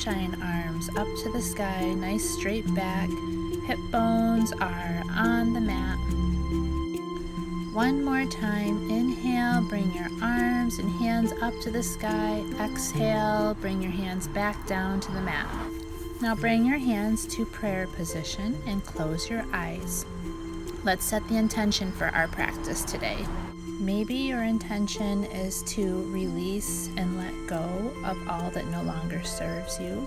sunshine arms up to the sky, nice straight back. Hip bones are on the mat. One more time. Inhale, bring your arms and hands up to the sky. Exhale, bring your hands back down to the mat. Now bring your hands to prayer position and close your eyes. Let's set the intention for our practice today. Maybe your intention is to release and let go of all that no longer serves you.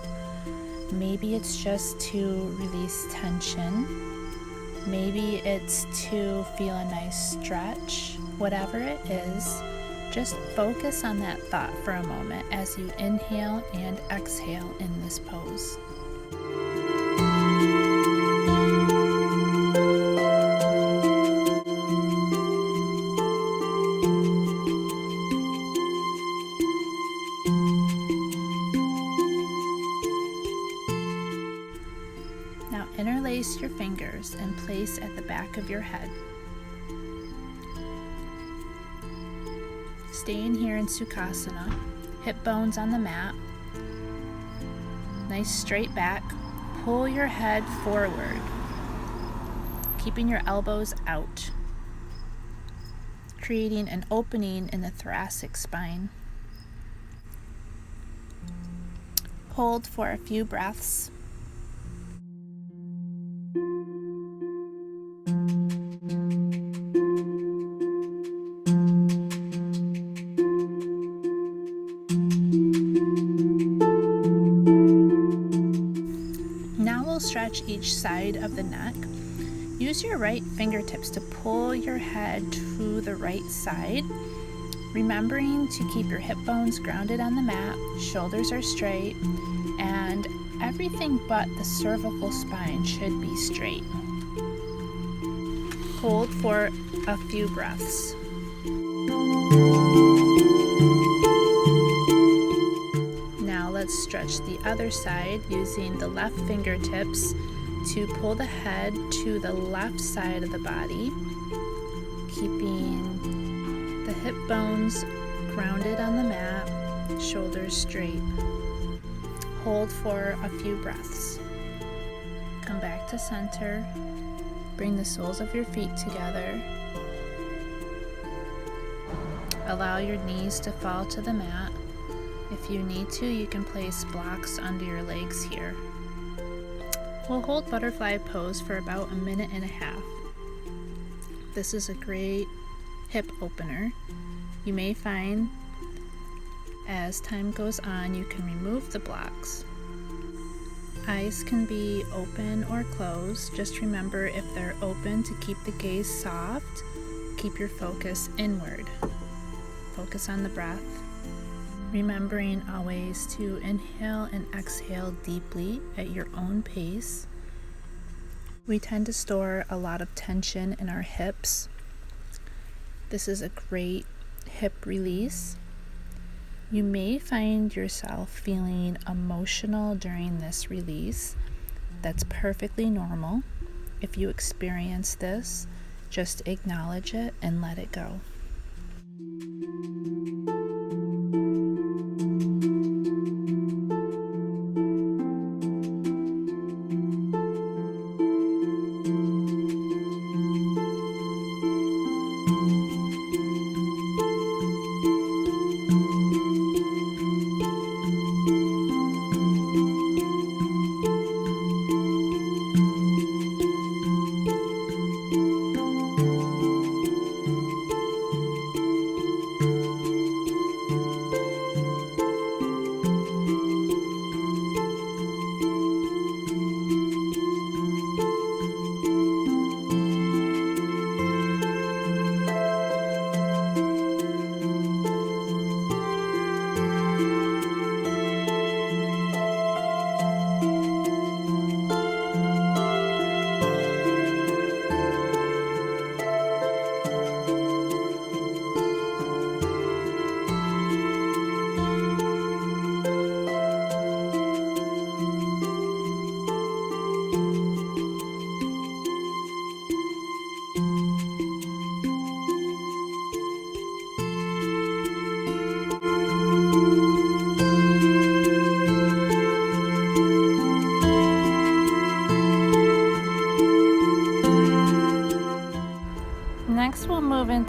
Maybe it's just to release tension. Maybe it's to feel a nice stretch. Whatever it is, just focus on that thought for a moment as you inhale and exhale in this pose. Now interlace your fingers and place at the back of your head. Staying here in Sukhasana, hip bones on the mat, nice straight back. Pull your head forward, keeping your elbows out, creating an opening in the thoracic spine. Hold for a few breaths. Stretch each side of the neck. Use your right fingertips to pull your head to the right side, remembering to keep your hip bones grounded on the mat, shoulders are straight, and everything but the cervical spine should be straight. Hold for a few breaths. Let's stretch the other side using the left fingertips to pull the head to the left side of the body, keeping the hip bones grounded on the mat, shoulders straight. Hold for a few breaths. Come back to center. Bring the soles of your feet together. Allow your knees to fall to the mat. If you need to, you can place blocks under your legs here. We'll hold butterfly pose for about a minute and a half. This is a great hip opener. You may find as time goes on, you can remove the blocks. Eyes can be open or closed. Just remember, if they're open, to keep the gaze soft. Keep your focus inward. Focus on the breath. Remembering always to inhale and exhale deeply at your own pace. We tend to store a lot of tension in our hips. This is a great hip release. You may find yourself feeling emotional during this release. That's perfectly normal. If you experience this, just acknowledge it and let it go.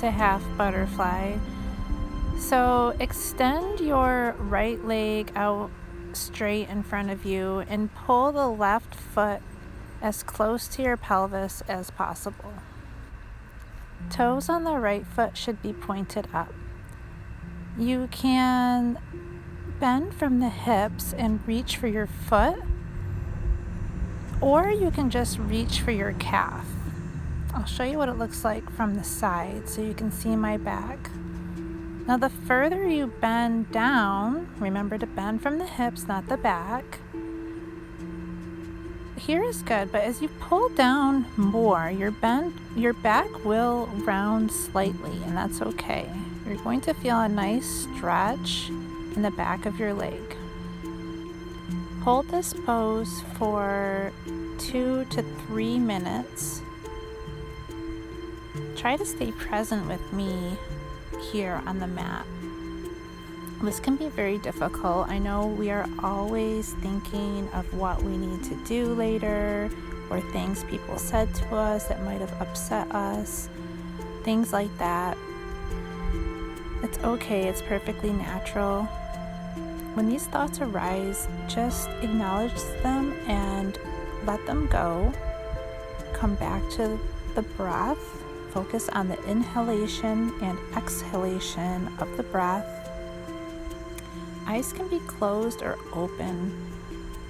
to half butterfly. So extend your right leg out straight in front of you and pull the left foot as close to your pelvis as possible. Toes on the right foot should be pointed up. You can bend from the hips and reach for your foot, or you can just reach for your calf. I'll show you what it looks like from the side so you can see my back. Now the further you bend down, remember to bend from the hips, not the back. Here is good, but as you pull down more, your back will round slightly, and that's okay. You're going to feel a nice stretch in the back of your leg. Hold this pose for 2 to 3 minutes. Try to stay present with me here on the mat. This can be very difficult. I know we are always thinking of what we need to do later, or things people said to us that might have upset us, things like that. It's okay, it's perfectly natural. When these thoughts arise, just acknowledge them and let them go. Come back to the breath. Focus on the inhalation and exhalation of the breath. Eyes can be closed or open.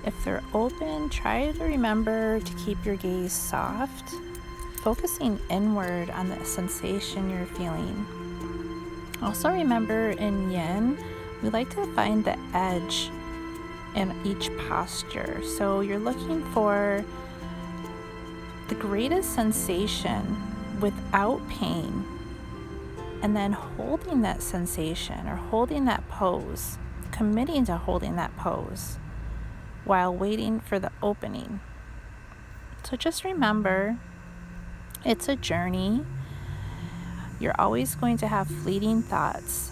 If they're open, try to remember to keep your gaze soft, focusing inward on the sensation you're feeling. Also remember, in yin, we like to find the edge in each posture. So you're looking for the greatest sensation without pain, and then holding that sensation or holding that pose, committing to holding that pose while waiting for the opening. So just remember, it's a journey. You're always going to have fleeting thoughts,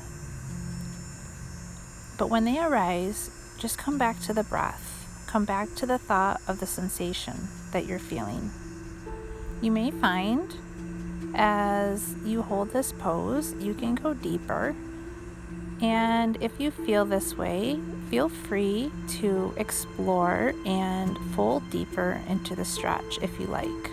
but when they arise, just come back to the breath. Come back to the thought of the sensation that you're feeling. You may find as you hold this pose, you can go deeper. And if you feel this way, feel free to explore and fold deeper into the stretch if you like.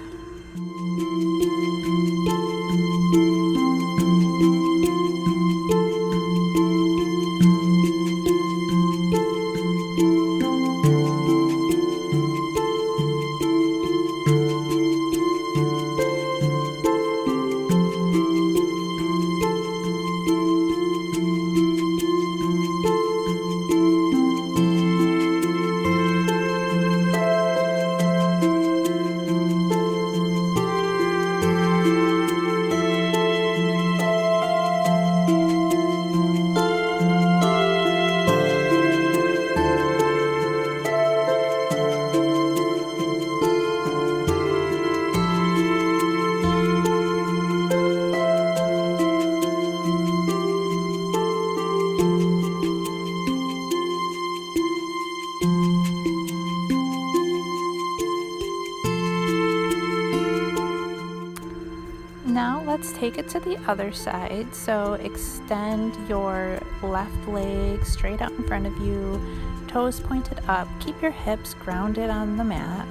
Now let's take it to the other side. So extend your left leg straight out in front of you, toes pointed up. Keep your hips grounded on the mat.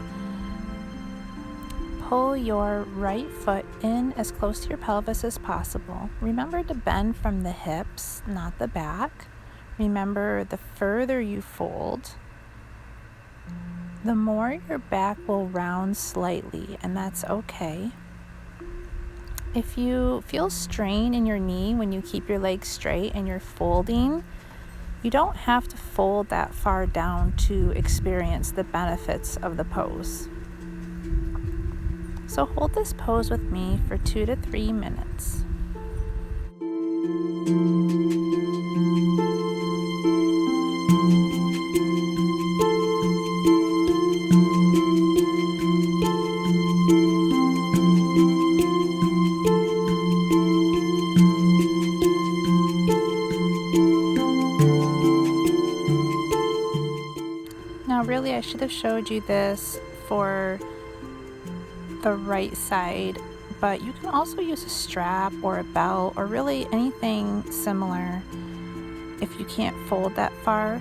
Pull your right foot in as close to your pelvis as possible. Remember to bend from the hips, not the back. Remember, the further you fold, the more your back will round slightly, and that's okay. If you feel strain in your knee when you keep your legs straight and you're folding, you don't have to fold that far down to experience the benefits of the pose. So hold this pose with me for 2 to 3 minutes. Now really, I should have showed you this for the right side, but you can also use a strap or a belt or really anything similar if you can't fold that far,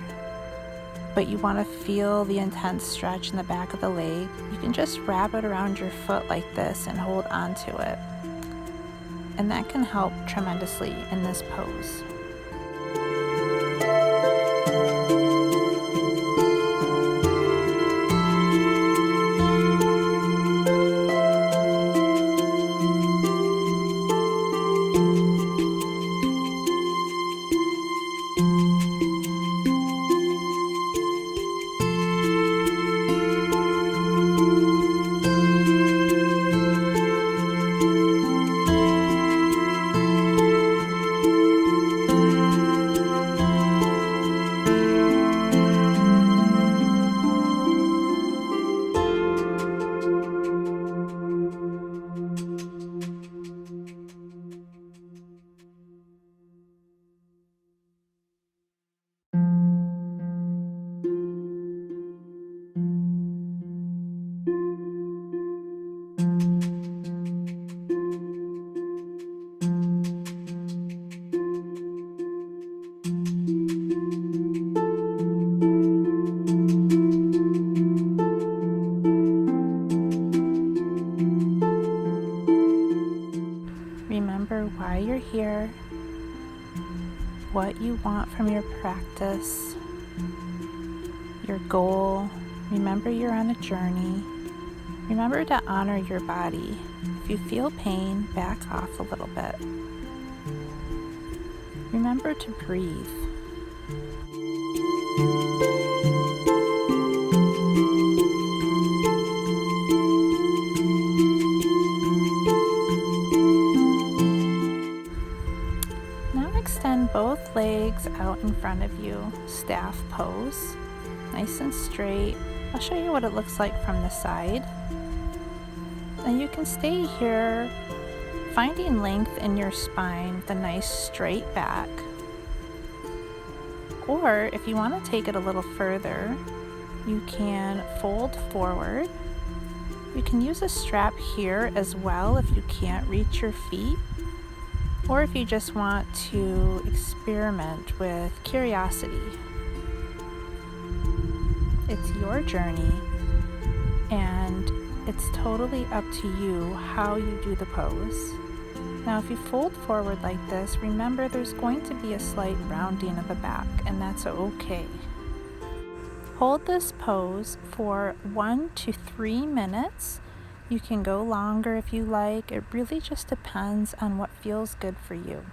but you want to feel the intense stretch in the back of the leg. You can just wrap it around your foot like this and hold on to it. And that can help tremendously in this pose. Remember why you're here, what you want from your practice, your goal. Remember you're on a journey. Remember to honor your body. If you feel pain, back off a little bit. Remember to breathe. Extend both legs out in front of you, staff pose, nice and straight. I'll show you what it looks like from the side. And you can stay here, finding length in your spine with a nice straight back. Or if you want to take it a little further, you can fold forward. You can use a strap here as well if you can't reach your feet. Or if you just want to experiment with curiosity. It's your journey, and it's totally up to you how you do the pose. Now, if you fold forward like this, remember there's going to be a slight rounding of the back, and that's okay. Hold this pose for 1 to 3 minutes. You can go longer if you like. It really just depends on what feels good for you.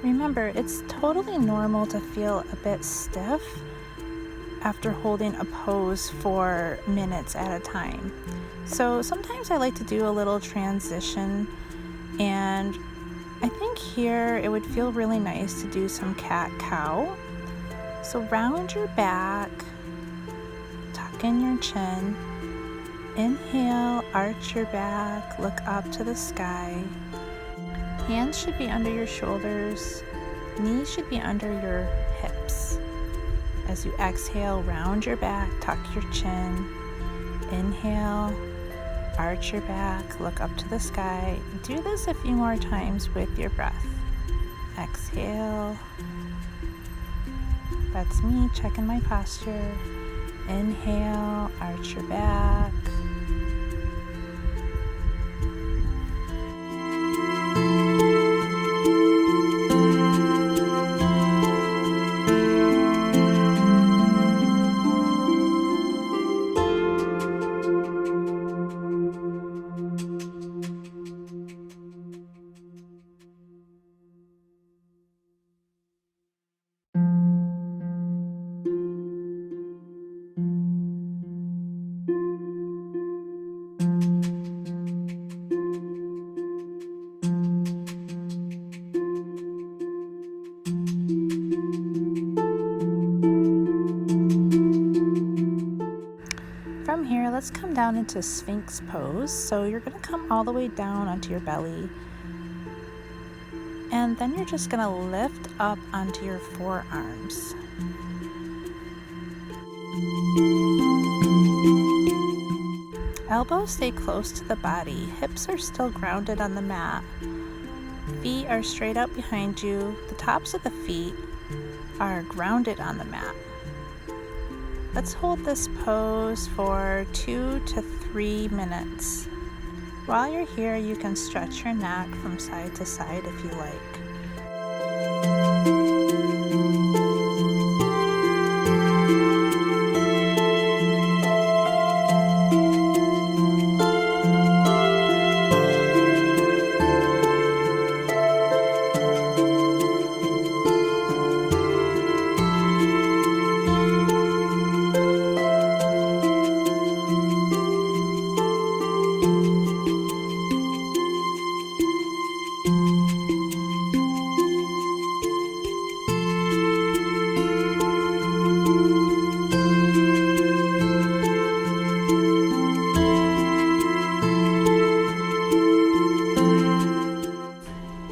Remember, it's totally normal to feel a bit stiff after holding a pose for minutes at a time. So sometimes I like to do a little transition, and I think here it would feel really nice to do some cat-cow. So round your back, tuck in your chin, inhale, arch your back, look up to the sky. Hands should be under your shoulders, knees should be under your hips. As you exhale, round your back, tuck your chin, inhale, arch your back, look up to the sky. Do this a few more times with your breath. Exhale. That's me checking my posture. Inhale, arch your back. let's come down into Sphinx pose. So you're going to come all the way down onto your belly, and then you're just going to lift up onto your forearms. Elbows stay close to the body, hips are still grounded on the mat, feet are straight up behind you, the tops of the feet are grounded on the mat. Let's hold this pose for 2 to 3 minutes. While you're here, you can stretch your neck from side to side if you like.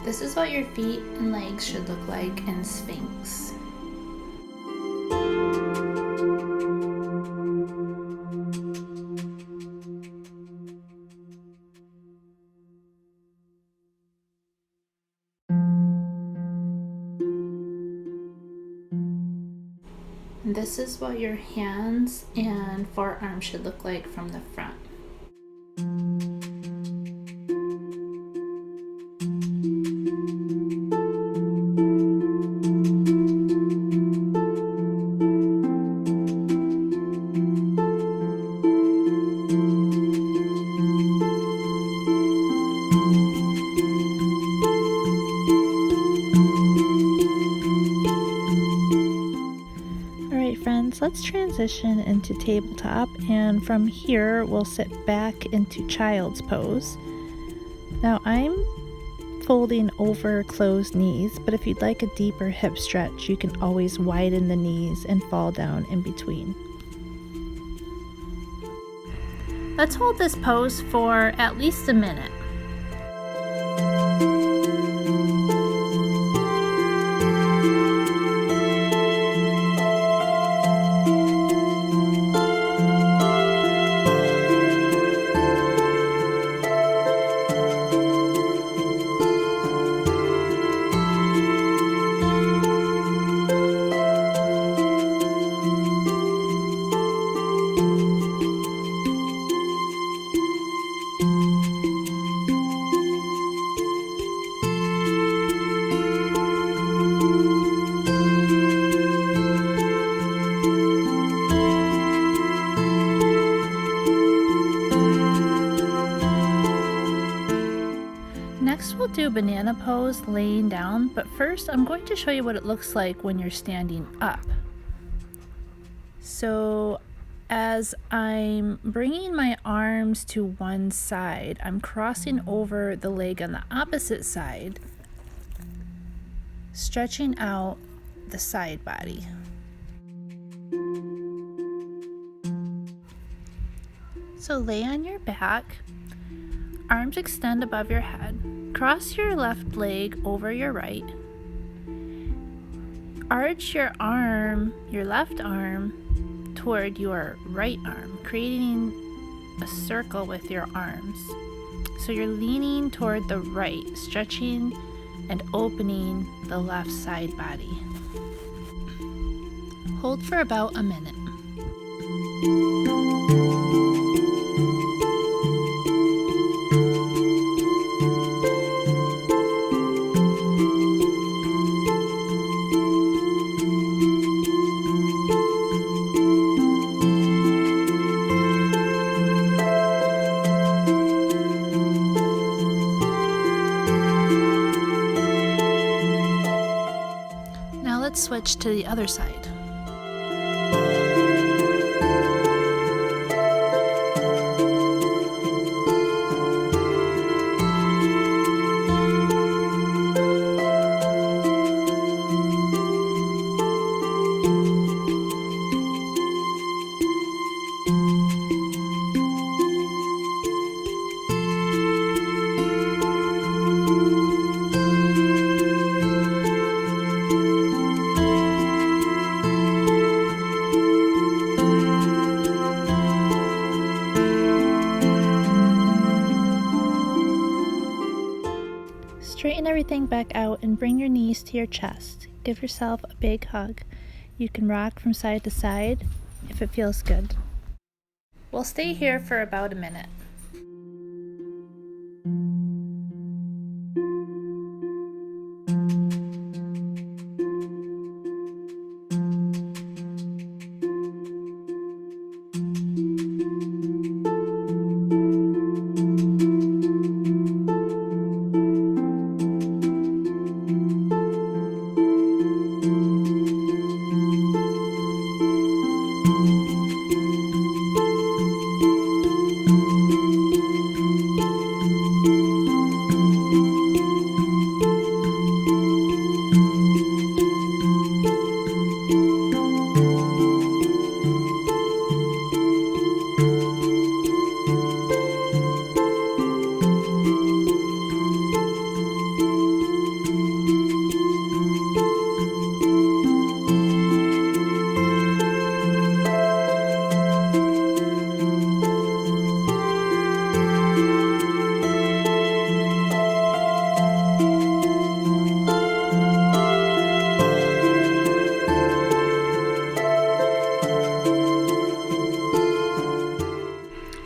This is what your feet and legs should look like in Sphinx. This is what your hands and forearms should look like from the front. Friends, let's transition into tabletop, and from here we'll sit back into child's pose. Now I'm folding over closed knees, but if you'd like a deeper hip stretch, you can always widen the knees and fall down in between. Let's hold this pose for at least a minute. Next we'll do banana pose laying down, but first I'm going to show you what it looks like when you're standing up. So as I'm bringing my arms to one side, I'm crossing over the leg on the opposite side, stretching out the side body. So lay on your back, arms extend above your head, cross your left leg over your right, arch your arm, your left arm, toward your right arm, creating a circle with your arms. So you're leaning toward the right, stretching and opening the left side body. Hold for about a minute. Now let's switch to the other side. everything back out and bring your knees to your chest. Give yourself a big hug. You can rock from side to side if it feels good. We'll stay here for about a minute.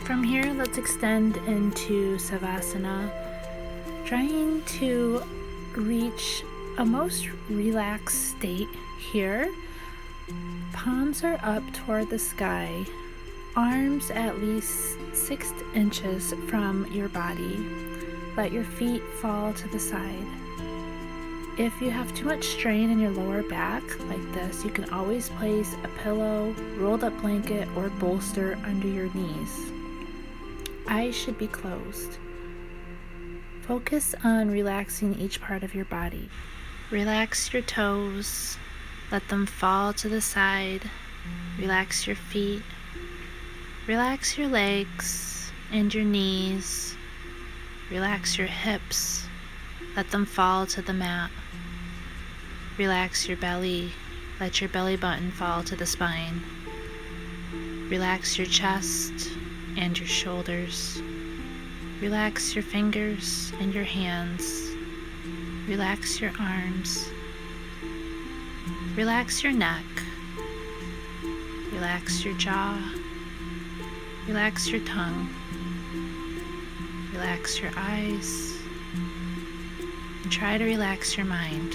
From here, let's extend into Savasana, trying to reach a most relaxed state here. Palms are up toward the sky, arms at least 6 inches from your body. Let your feet fall to the side. If you have too much strain in your lower back like this, you can always place a pillow, rolled up blanket, or bolster under your knees. Eyes should be closed. Focus on relaxing each part of your body. Relax your toes. Let them fall to the side. Relax your feet. Relax your legs and your knees. Relax your hips. Let them fall to the mat. Relax your belly. Let your belly button fall to the spine. Relax your chest and your shoulders. Relax your fingers and your hands. Relax your arms. Relax your neck. Relax your jaw. Relax your tongue. Relax your eyes. And try to relax your mind.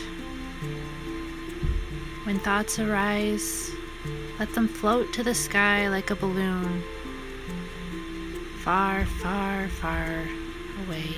When thoughts arise, let them float to the sky like a balloon. Far, far, far away.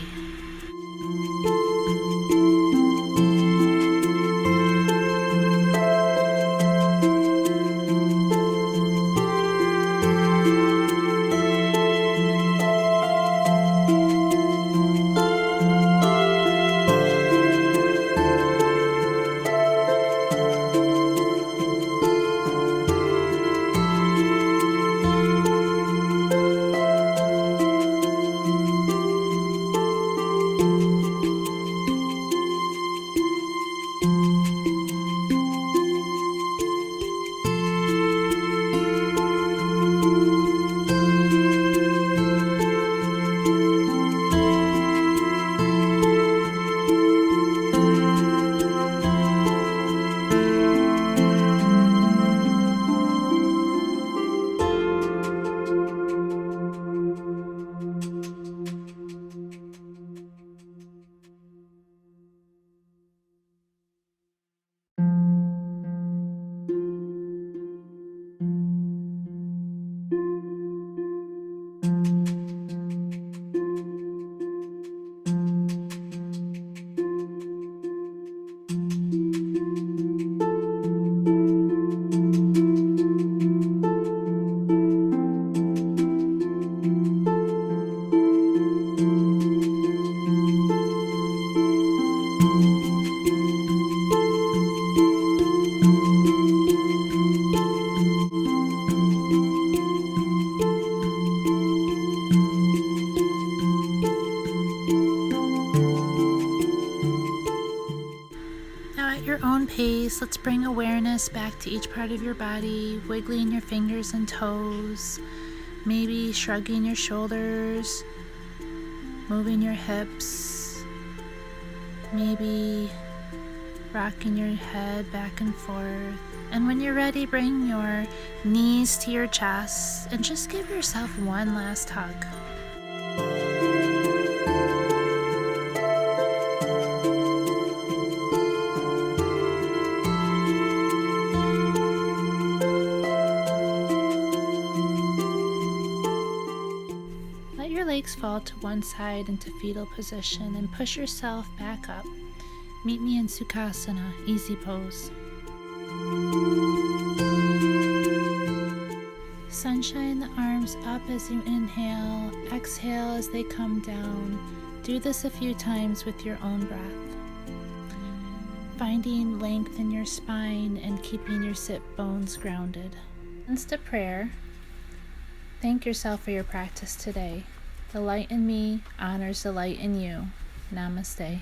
Your own pace, let's bring awareness back to each part of your body, wiggling your fingers and toes, maybe shrugging your shoulders, moving your hips, Maybe rocking your head back and forth. And when you're ready, bring your knees to your chest and just give yourself one last hug. Let your legs fall to one side into fetal position and push yourself back up. Meet me in Sukhasana, easy pose. Sunshine the arms up as you inhale, exhale as they come down. Do this a few times with your own breath. Finding length in your spine and keeping your sit bones grounded. Insta prayer. Thank yourself for your practice today. The light in me honors the light in you. Namaste.